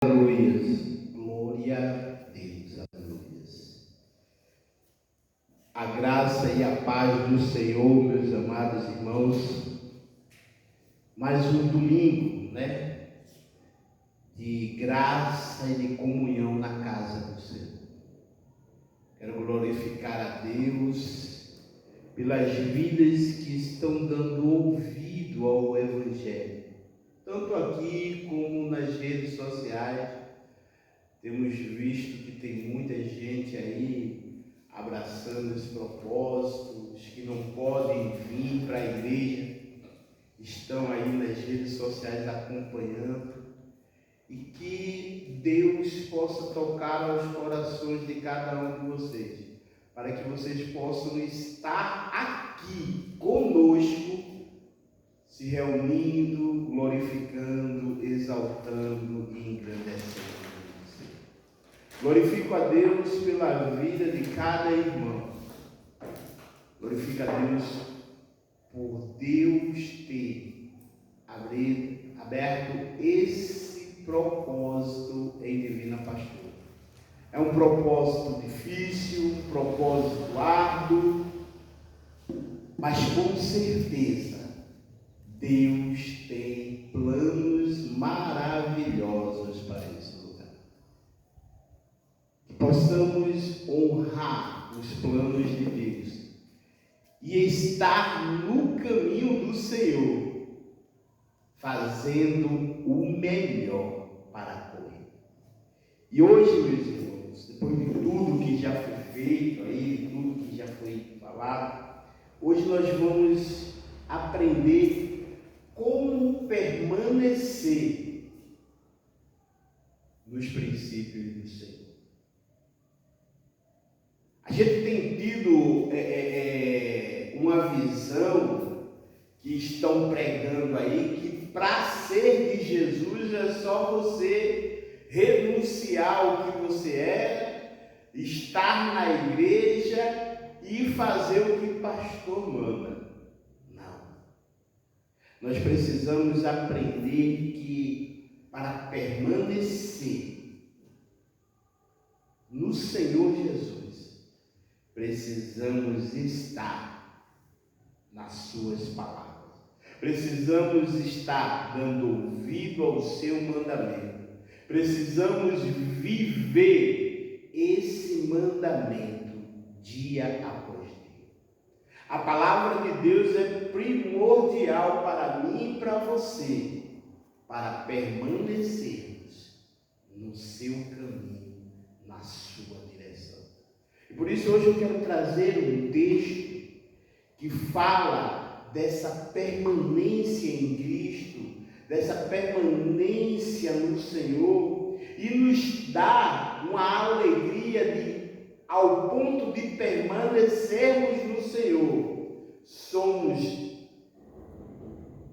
Aleluias, glória a Deus, aleluias. A graça e a paz do Senhor, meus amados irmãos. Mais um domingo, de graça e de comunhão na casa do Senhor. Quero glorificar a Deus pelas vidas que estão dando ouvido ao Evangelho. Tanto aqui como nas redes sociais, temos visto que tem muita gente aí abraçando esse propósito. Os que não podem vir para a igreja estão aí nas redes sociais acompanhando. E que Deus possa tocar aos corações de cada um de vocês, para que vocês possam estar aqui conosco, se reunindo, glorificando, exaltando e engrandecendo. Glorifico a Deus pela vida de cada irmão. Glorifico a Deus por Deus ter aberto esse propósito em Divina Pastora. É um propósito difícil, um propósito árduo, mas com certeza Deus tem planos maravilhosos para esse lugar. Que possamos honrar os planos de Deus e estar no caminho do Senhor, fazendo o melhor para com Ele. E hoje, meus irmãos, depois de tudo que já foi feito aí, de tudo que já foi falado, hoje nós vamos aprender como permanecer nos princípios do Senhor. A gente tem tido uma visão que estão pregando aí que para ser de Jesus é só você renunciar ao que você é, estar na igreja e fazer o que o pastor manda. Não. Nós precisamos aprender que para permanecer no Senhor Jesus, precisamos estar nas suas palavras. Precisamos estar dando ouvido ao seu mandamento. Precisamos viver esse mandamento dia após dia. A palavra de Deus é primordial para mim e para você, para permanecermos no seu caminho, na sua direção. E por isso hoje eu quero trazer um texto que fala dessa permanência em Cristo, dessa permanência no Senhor, e nos dá uma alegria ao ponto de permanecermos no Senhor, somos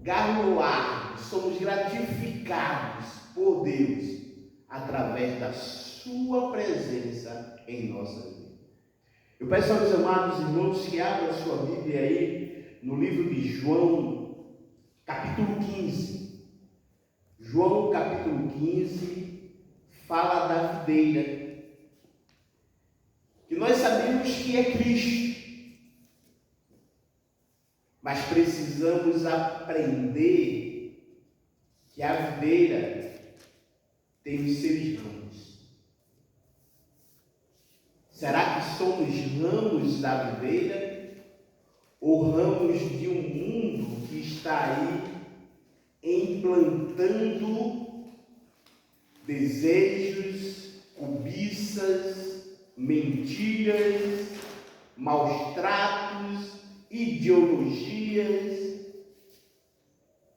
galardoados, somos gratificados por Deus através da sua presença em nossa vida. Eu peço aos amados irmãos que abram a sua Bíblia aí no livro de João, capítulo 15. João, capítulo 15, fala da videira, que nós sabemos que é Cristo, mas precisamos aprender que a videira tem os seus ramos. Será que somos ramos da videira ou ramos de um mundo que está aí implantando desejos, cobiças, mentiras, maus tratos, ideologias?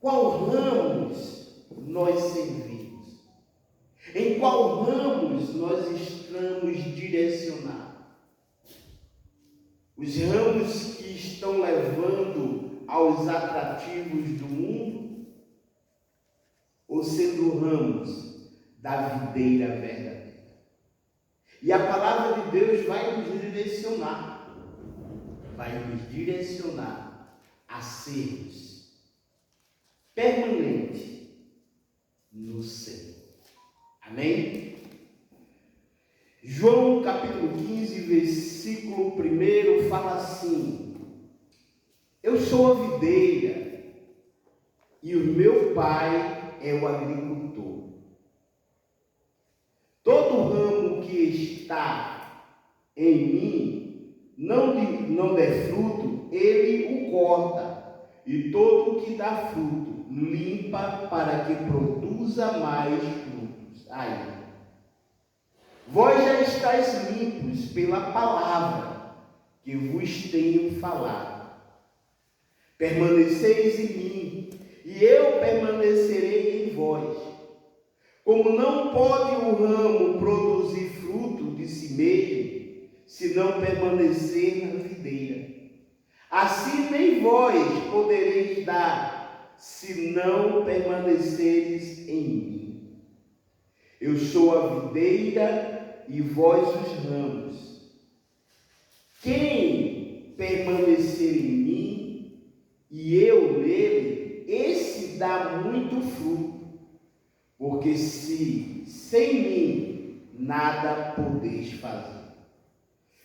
Qual ramos nós servimos? Em qual ramos nós estamos direcionados? Os ramos que estão levando aos atrativos do mundo, ou sendo ramos da videira verdadeira? E a palavra de Deus vai nos direcionar a sermos permanentes no Senhor. A Amém? João capítulo 15, versículo 1 fala assim: eu sou a videira e o meu pai é o agricultor. Todo ramo que está em mim não der fruto, ele o corta, e todo o que dá fruto limpa para que produza mais frutos. Aí, vós já estáis limpos pela palavra que vos tenho falado. Permaneceis em mim, e eu permanecerei em vós. Como não pode o ramo produzir fruto de si mesmo, se não permanecer na videira, assim nem vós podereis dar, se não permaneceres em mim. Eu sou a videira e vós os ramos. Quem permanecer em mim e eu nele, esse dá muito fruto, porque sem mim nada podeis fazer.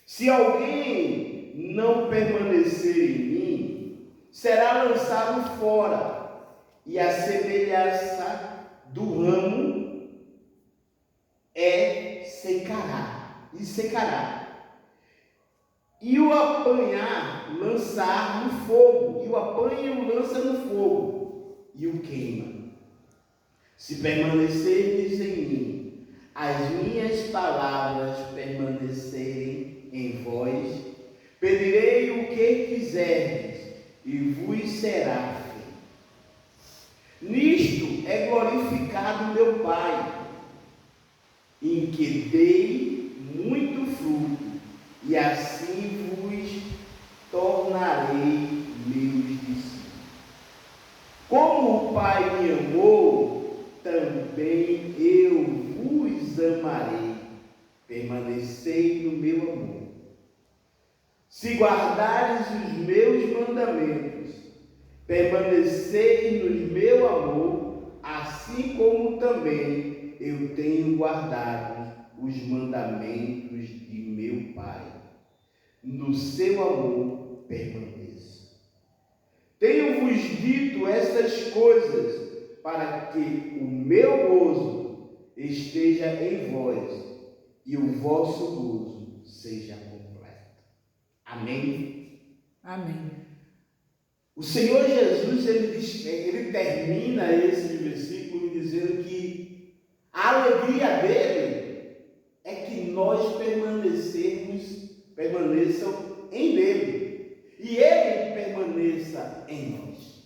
Se alguém não permanecer em mim, será lançado fora, e a semelhança do ramo secará. E o apanhar, lançar no fogo, e o apanha e o lança no fogo, e o queima. Se permanecerdes em mim, as minhas palavras permanecerem em vós, pedirei o que quiserdes, e vos será feito. Nisto é glorificado meu Pai, em que dei muito fruto, e assim vos tornarei meus discípulos. Como o Pai me amou, também eu vos amarei. Permanecei no meu amor. Se guardares os meus mandamentos, permanecei no meu amor, assim como também eu tenho guardado os mandamentos de meu Pai. No seu amor permaneça. Tenho-vos dito estas coisas para que o meu gozo esteja em vós e o vosso gozo seja completo. Amém? Amém. O Senhor Jesus, ele termina esse versículo dizendo que a alegria dele é que nós permaneçam em Ele, e Ele permaneça em nós.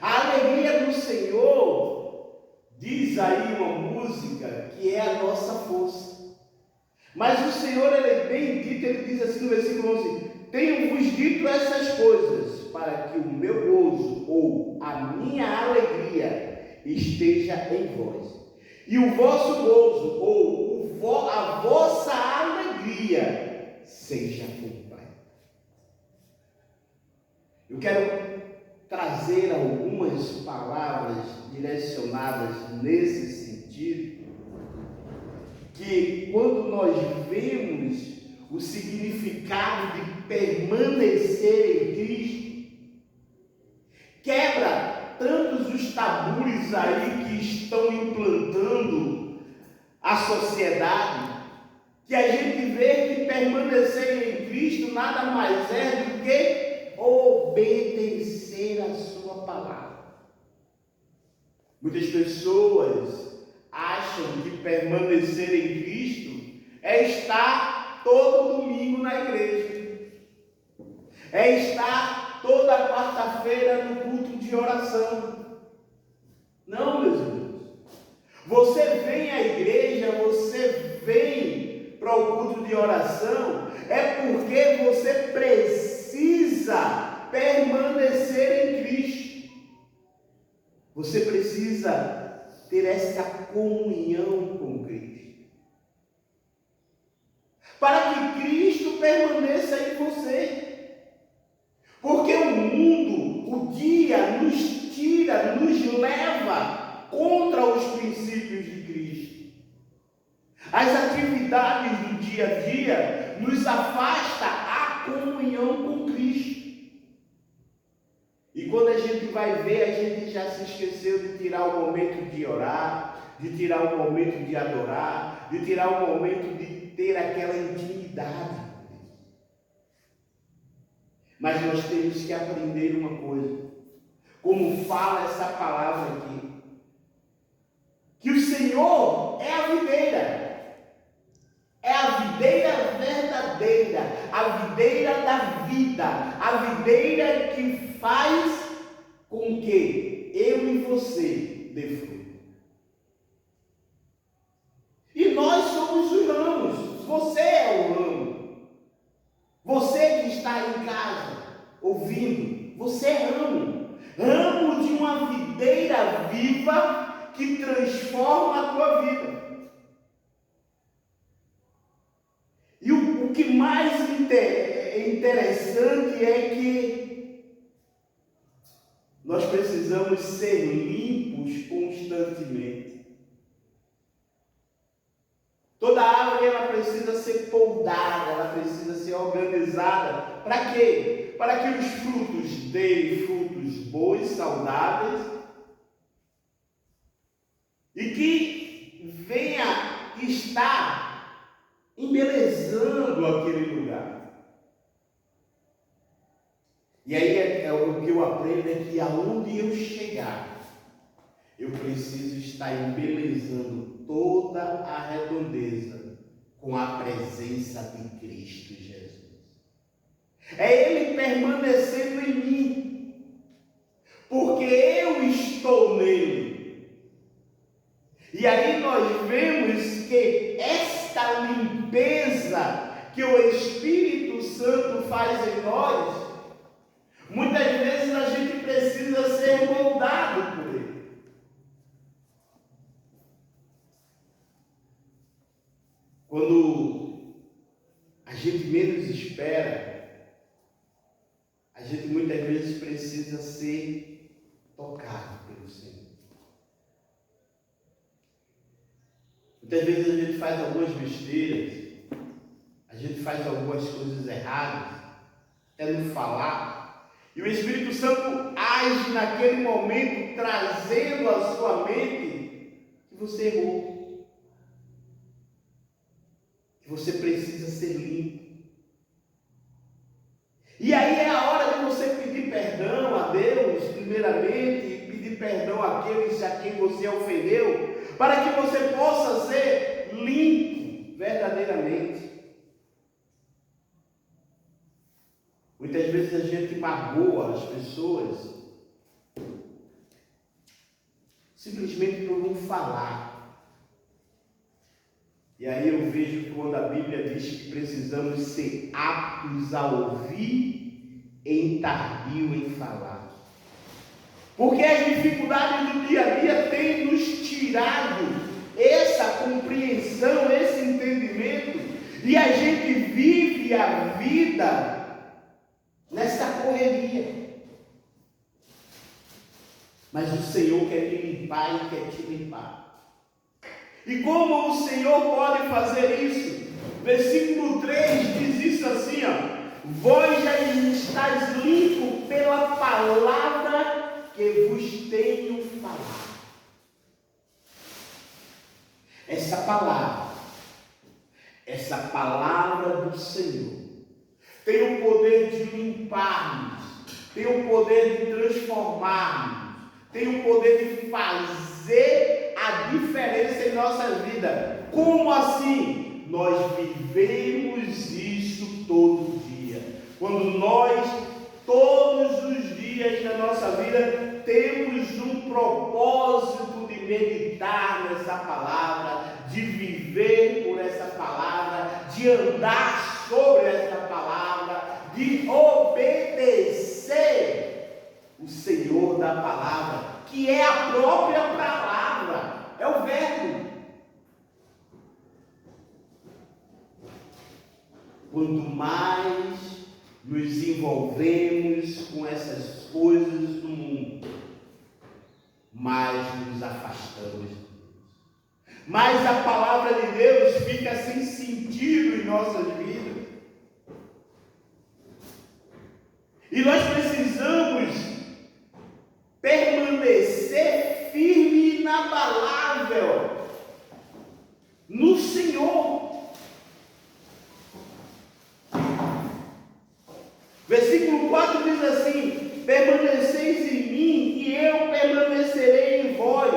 A alegria do Senhor, diz aí uma música, que é a nossa força. Mas o Senhor, ele é bem dito, ele diz assim no versículo 11: tenho-vos dito essas coisas, para que o meu gozo, ou a minha alegria, esteja em vós, e o vosso gozo, ou a vossa alegria, seja completa. Eu quero trazer algumas palavras direcionadas nesse sentido, que quando nós vemos o significado de permanecer em Cristo, quebra tantos os tabus aí que estão implantando a sociedade, que a gente vê que permanecer em Cristo nada mais é do que obedecer a sua palavra. Muitas pessoas acham que permanecer em Cristo é estar todo domingo na igreja, é estar toda quarta-feira no culto de oração. Não, meus irmãos. Você vem à igreja, você vem para o culto de oração, é porque você precisa permanecer em Cristo. Você precisa ter essa comunhão com Cristo, para que Cristo permaneça em você. Porque o mundo, o dia, nos tira, nos leva contra os princípios de Cristo. As atividades do dia a dia nos afasta a comunhão com Cristo. E quando a gente vai ver, a gente já se esqueceu de tirar o momento de orar, de tirar o momento de adorar, de tirar o momento de ter aquela intimidade. Mas nós temos que aprender uma coisa, como fala essa palavra aqui, que o Senhor é a videira. É a videira verdadeira, a videira da vida, a videira que faz com que eu e você dê fruto. E nós somos os ramos, você é o ramo. Você que está em casa, ouvindo, você é ramo. Ramo de uma videira viva que transforma a tua vida. E o que mais interessante é que nós precisamos ser limpos constantemente. Toda árvore ela precisa ser podada, ela precisa ser organizada. Para quê? Para que os frutos deem frutos bons, saudáveis, e que venha estar embelezando aquele lugar. E aí o que eu aprendo é que aonde eu chegar, eu preciso estar embelezando toda a redondeza com a presença de Cristo Jesus. É Ele permanecendo em mim, porque eu estou nele. E aí nós vemos que esta limpeza que o Espírito Santo faz em nós, muitas vezes a gente precisa ser moldado por Ele. Quando a gente menos espera, a gente muitas vezes precisa ser tocado pelo Senhor. Muitas vezes a gente faz algumas besteiras, a gente faz algumas coisas erradas, até no falar, e o Espírito Santo age naquele momento, trazendo à sua mente que você errou, que você precisa ser limpo. E aí é a hora de você pedir perdão a Deus, primeiramente, e pedir perdão àqueles a quem você ofendeu, para que você possa ser limpo verdadeiramente. Muitas vezes a gente magoa as pessoas simplesmente por não falar. E aí eu vejo que quando a Bíblia diz que precisamos ser aptos a ouvir e tardio em falar. Porque as dificuldades do dia a dia têm nos tirado essa compreensão, esse entendimento, e a gente vive a vida nessa correria. Mas o Senhor quer te limpar e quer te limpar. E como o Senhor pode fazer isso? Versículo 3 diz isso assim, ó: vós já estáis limpos pela palavra que vos tenho falado. Essa palavra do Senhor tem o poder de limpar-nos, tem o poder de transformar-nos, tem o poder de fazer a diferença em nossa vida. Como assim? Nós vivemos isso todo dia. Quando nós, todos os dias da nossa vida, temos um propósito de meditar nessa palavra, de viver por essa palavra, de andar sobre essa palavra, de obedecer o Senhor da palavra, que é a própria palavra, é o verbo. Quanto mais nos envolvemos com essas coisas do mundo, mais nos afastamos de Deus. mais a palavra de Deus fica sem sentido em nossas vidas. E nós precisamos permanecer firme e inabalável no Senhor. Versículo 4 diz assim: permaneceis em mim e eu permanecerei em vós.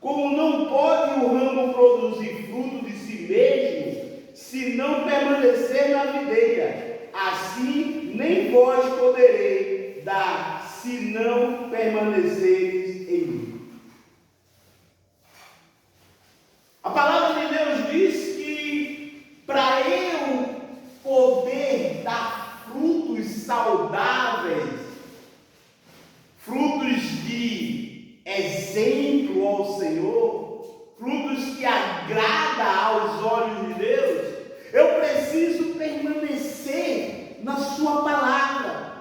Como não pode o ramo produzir fruto de si mesmo, se não permanecer na videira, assim nem vós podereis dar, se não permaneceres em mim. A palavra de Deus diz que para eu poder dar frutos saudáveis, frutos de exemplo ao Senhor, frutos que agradam aos olhos de Deus, eu preciso permanecer na sua palavra,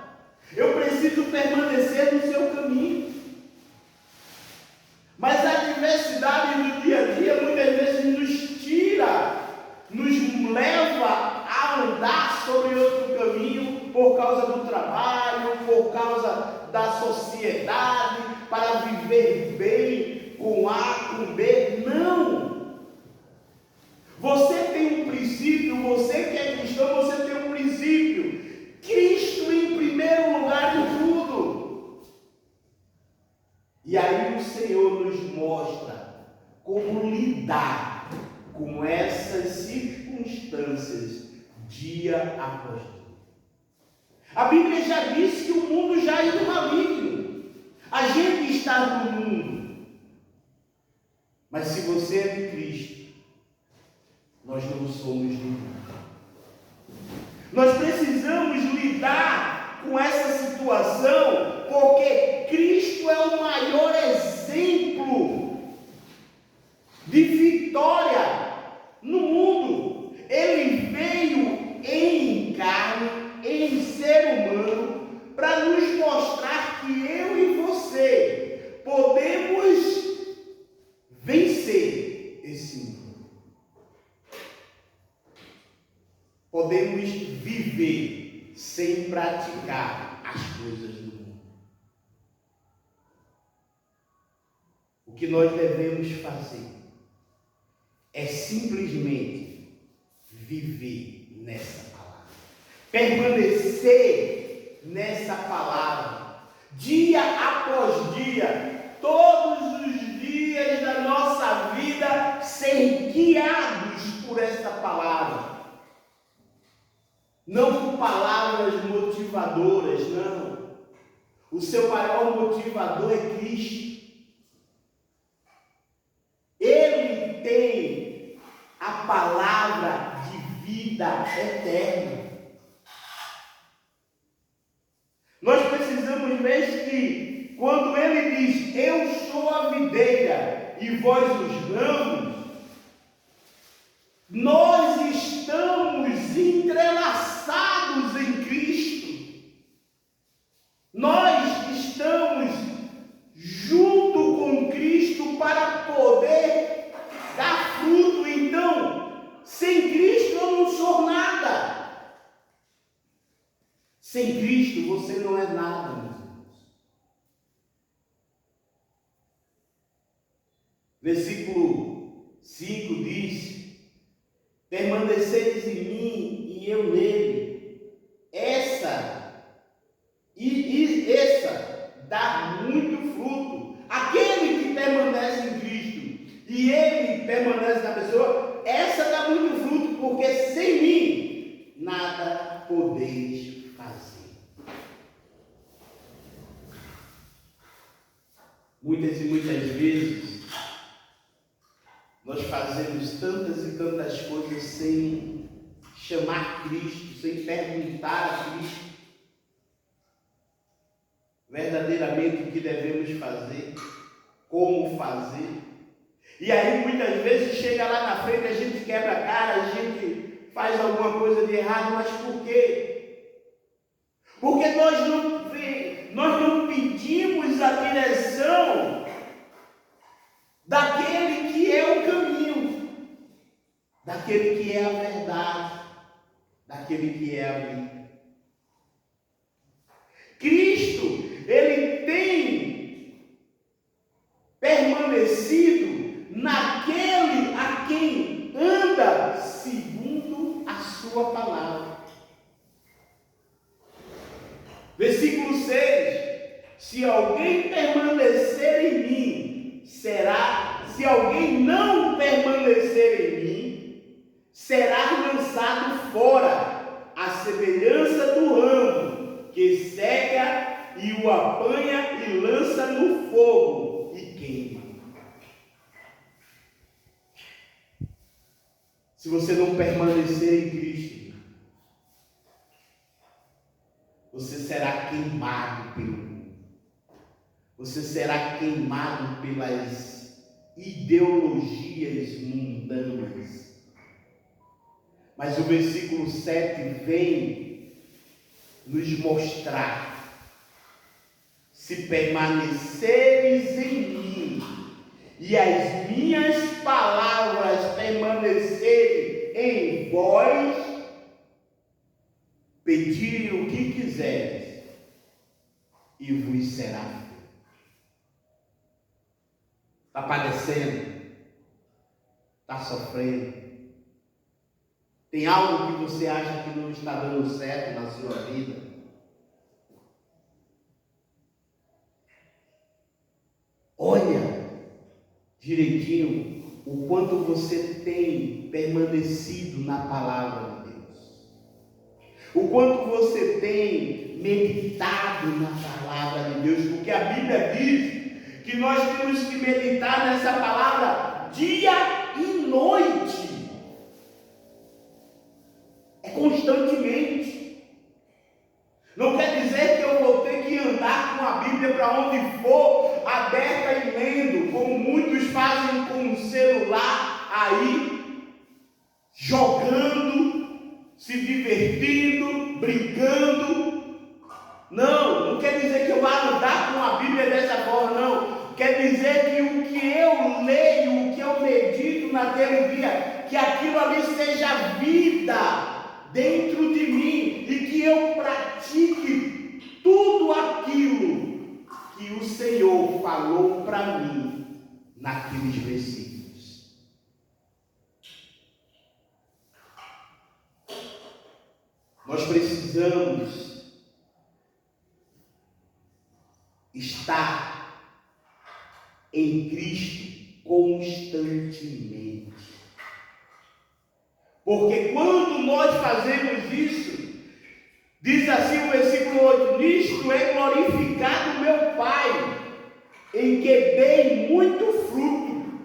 eu preciso permanecer no seu caminho. Mas a adversidade do dia a dia muitas vezes nos tira, nos leva a andar sobre outro caminho por causa do trabalho, por causa da sociedade, para viver bem com A, com B. Não! Você tem um princípio, você que é cristão, você tem um princípio. Cristo em primeiro lugar de tudo. E aí o Senhor nos mostra como lidar com essas circunstâncias dia após dia. A Bíblia já disse que o mundo já é do maligno. A gente está no mundo. Mas se você é de Cristo, nós não somos do mundo. Nós precisamos lidar com essa situação, porque Cristo é o maior exemplo de vitória no mundo. Ele veio em carne, em ser humano, para nos mostrar que eu e você podemos vencer esse mundo. Podemos viver sem praticar as coisas do mundo. O que nós devemos fazer é simplesmente viver nessa palavra, permanecer nessa palavra, dia após dia, todos os dias da nossa vida, ser guiados por essa palavra. Não por palavras motivadoras, não. O seu maior motivador é Cristo. Ele tem a palavra de vida eterna. Nós precisamos ver que quando ele diz: eu sou a videira e vós os ramos, nós estamos entrelaçados em Cristo. Nós estamos junto com Cristo para poder dar fruto. Então, sem Cristo eu não sou nada. Sem Cristo você não é nada, meus irmãos. Versículo 5 diz: permaneceis em mim e eu nele. Essa dá muito fruto. Aquele que permanece em Cristo e ele permanece na pessoa, essa dá muito fruto, porque sem mim nada podeis fazer. Muitas e muitas vezes nós fazemos tantas e tantas coisas sem chamar Cristo, sem perguntar a Cristo verdadeiramente o que devemos fazer, como fazer. E aí muitas vezes chega lá na frente, a gente quebra a cara, a gente faz alguma coisa de errado, mas por quê? Porque nós não pedimos a direção daquele que é o caminho. daquele que é a verdade, daquele que é a vida. Cristo, ele tem permanecido naquele a quem anda segundo a sua palavra. Versículo 6: se alguém permanecer em mim, se alguém não permanecer em mim, será lançado fora, à semelhança do ramo, que cega e o apanha e lança no fogo e queima. Se você não permanecer em Cristo, você será queimado pelo mundo. Você será queimado pelas ideologias mundanas. Mas o versículo 7 vem nos mostrar: se permaneceres em mim e as minhas palavras permanecerem em vós, pedi o que quiseres e vos será feito. Está padecendo? Está sofrendo? Tem algo que você acha que não está dando certo na sua vida? Olha direitinho o quanto você tem permanecido na palavra de Deus. O quanto você tem meditado na palavra de Deus, porque a Bíblia diz que nós temos que meditar nessa palavra dia e noite. É constantemente. Não quer dizer que eu vou ter que andar com a Bíblia para onde for, aberta e lendo, como muitos fazem com o celular aí, jogando, se divertindo, brincando. Não quer dizer que eu vá andar com a Bíblia dessa forma, não. Quer dizer que o que eu leio, o que eu medito naquele dia, que aquilo ali seja vida dentro de mim e que eu pratique tudo aquilo que o Senhor falou para mim naqueles versículos. Nós precisamos estar em Cristo constantemente. Porque quando nós fazemos isso, diz assim o versículo 8: nisto é glorificado meu Pai, em que dei muito fruto.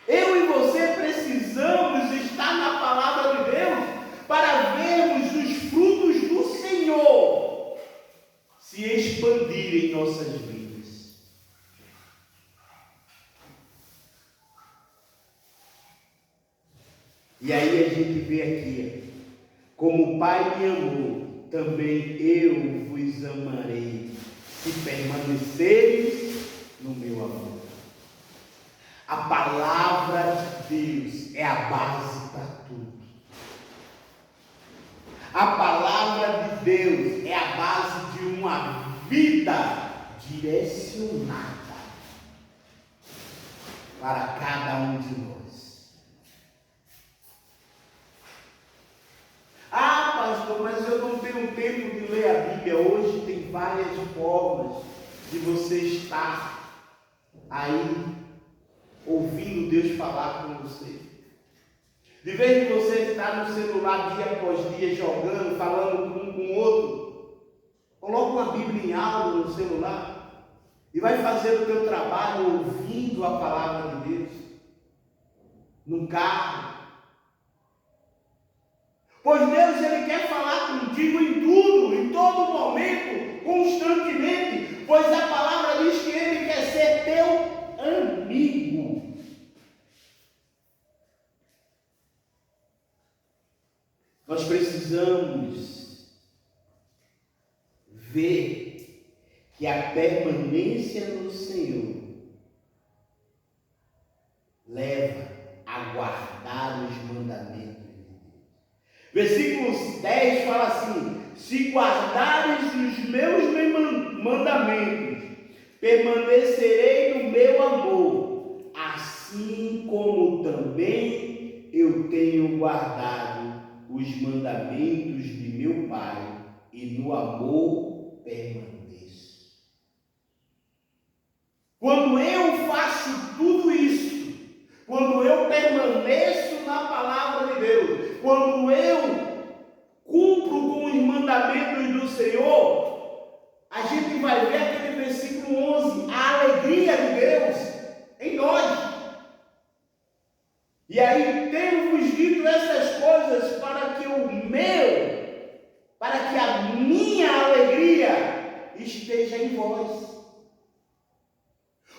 Eu e você precisamos estar na palavra de Deus para vermos os frutos do Senhor se expandirem em nossas vidas. E aí a gente vê aqui: como o Pai me amou, também eu vos amarei, se permaneceres no meu amor. A palavra de Deus é a base para tudo. A palavra de Deus é a base de uma vida direcionada para cada um de nós. Ah, pastor, mas eu não tenho tempo de ler a Bíblia. Hoje tem várias formas de você estar aí ouvindo Deus falar com você. De vez em você estar no celular dia após dia, jogando, falando um com o outro, coloca uma Bíblia em áudio no celular e vai fazer o teu trabalho ouvindo a palavra de Deus no carro. Pois Deus, Ele quer falar contigo em tudo, em todo momento, constantemente, pois a palavra diz que Ele quer ser teu amigo. Nós precisamos ver que a permanência no Senhor leva a guardar os mandamentos de Deus. Versículo 10 fala assim: se guardares os meus mandamentos, permanecerei no meu amor, assim como também eu tenho guardado os mandamentos de meu Pai, e no amor permaneço. Quando eu faço tudo isso, quando eu permaneço na palavra de Deus, quando eu cumpro com os mandamentos do Senhor, a gente vai ver aquele versículo 11, a alegria de Deus em nós. E aí temos dito essas coisas para que a minha alegria esteja em vós.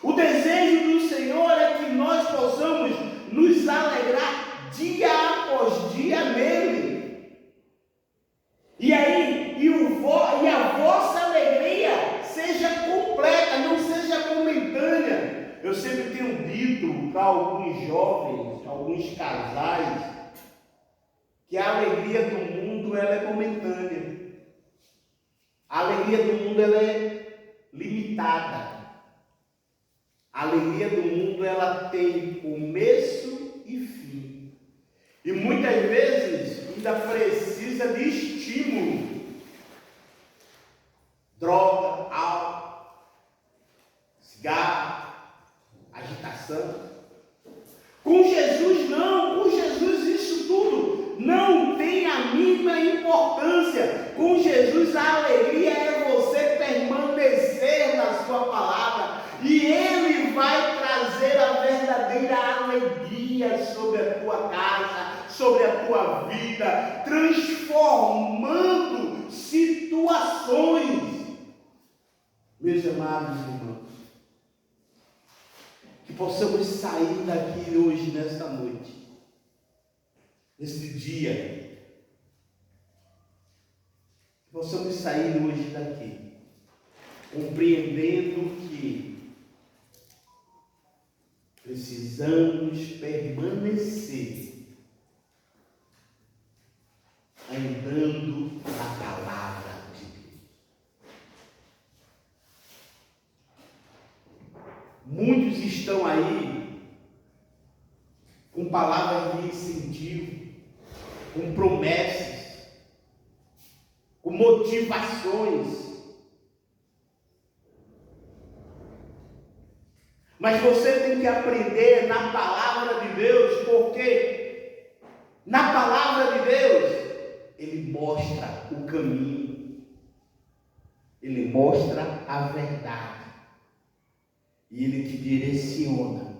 O desejo do Senhor é que nós possamos nos alegrar dia após dia nele. E a vossa alegria seja completa, não seja momentânea. Eu sempre tenho dito para alguns jovens, alguns casais, que a alegria do mundo ela é momentânea. A alegria do mundo ela é limitada. A alegria do mundo ela tem começo e fim. E muitas vezes ainda precisa de estímulo. Droga, álcool, cigarro, agitação. Com Jesus não, com Jesus isso tudo não tem a mínima importância. Com Jesus a alegria é você permanecer na sua palavra, e Ele vai trazer a verdadeira alegria sobre a tua casa, sobre a tua vida, transformando situações. Meus amados irmãos, que possamos sair daqui hoje, nesta noite, nesse dia, que possamos sair hoje daqui, compreendendo que precisamos permanecer andando na palavra de Deus. Muitos estão aí com palavras de incentivo, com promessas, com motivações. Mas você tem que aprender na palavra de Deus, porque na palavra de Deus Ele mostra o caminho, Ele mostra a verdade, e Ele te direciona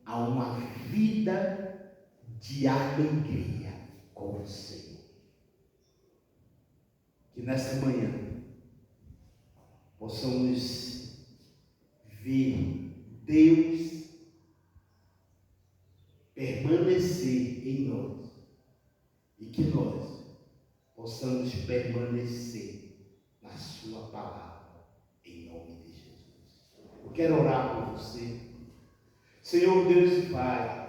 a uma vida de alegria com o Senhor. Que nesta manhã possamos ver Deus permanecer em nós, e que nós possamos permanecer na sua palavra, em nome de Jesus. Eu quero orar por você. Senhor Deus e Pai,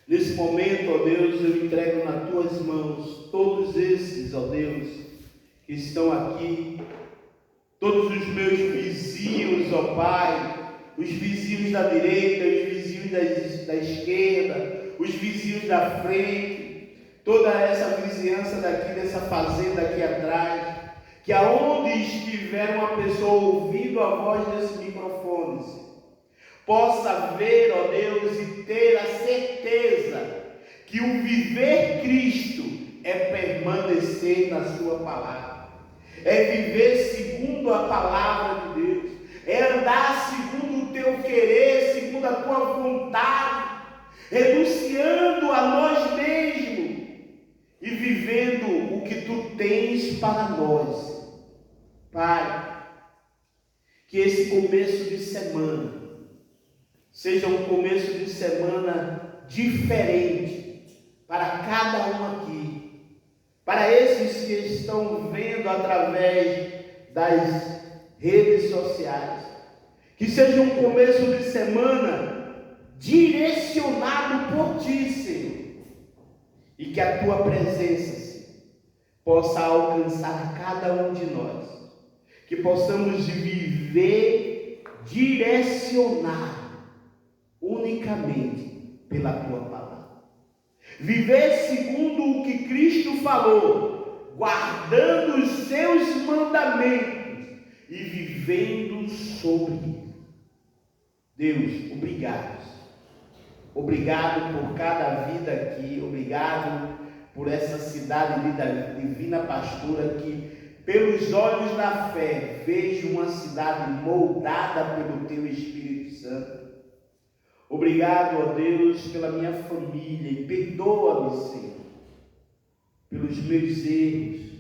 nesse momento, ó Deus, eu entrego nas tuas mãos todos esses, ó Deus, que estão aqui, todos os meus vizinhos, ó Pai, os vizinhos da direita, os vizinhos da esquerda, os vizinhos da frente, toda essa vizinhança daqui, dessa fazenda aqui atrás, que aonde estiver uma pessoa ouvindo a voz desses microfones, possa ver, ó Deus, e ter a certeza que o viver Cristo é permanecer na sua palavra, é viver segundo a palavra de Deus, é andar segundo o teu querer, segundo a tua vontade, renunciando a nós mesmos e vivendo o que tu tens para nós. Pai, que esse começo de semana seja um começo de semana diferente para cada um aqui, para esses que estão vendo através das redes sociais, que seja um começo de semana direcionado por Ti, Senhor. E que a Tua presença, Senhor, possa alcançar cada um de nós. Que possamos viver direcionado unicamente pela Tua palavra. Viver segundo o que Cristo falou, guardando os seus mandamentos e vivendo sobre ele. Deus, obrigado. Obrigado por cada vida aqui, obrigado por essa cidade Divina Pastora que, pelos olhos da fé, vejo uma cidade moldada pelo Teu Espírito Santo. Obrigado, ó Deus, pela minha família e perdoa-me, Senhor, pelos meus erros,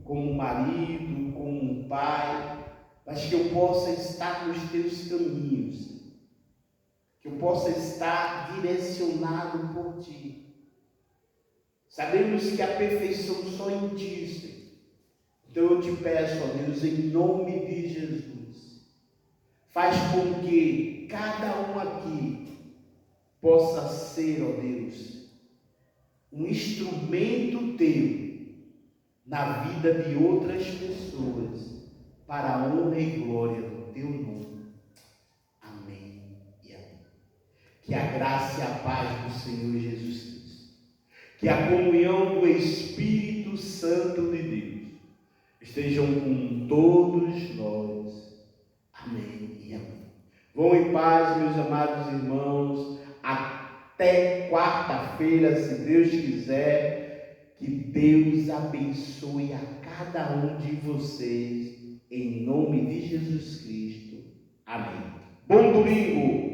como marido, como pai, mas que eu possa estar nos Teus caminhos, que eu possa estar direcionado por Ti. Sabemos que a perfeição só em Ti, Senhor. Então eu te peço, ó Deus, em nome de Jesus, faz com que cada um aqui possa ser, ó Deus, um instrumento Teu na vida de outras pessoas, para a honra e glória do Teu nome. Amém e amém. Que a graça e a paz do Senhor Jesus Cristo, que a comunhão do Espírito Santo de Deus estejam com todos nós. Amém e amém. Vão em paz, meus amados irmãos, até quarta-feira, se Deus quiser. Que Deus abençoe a cada um de vocês, em nome de Jesus Cristo. Amém. Bom domingo!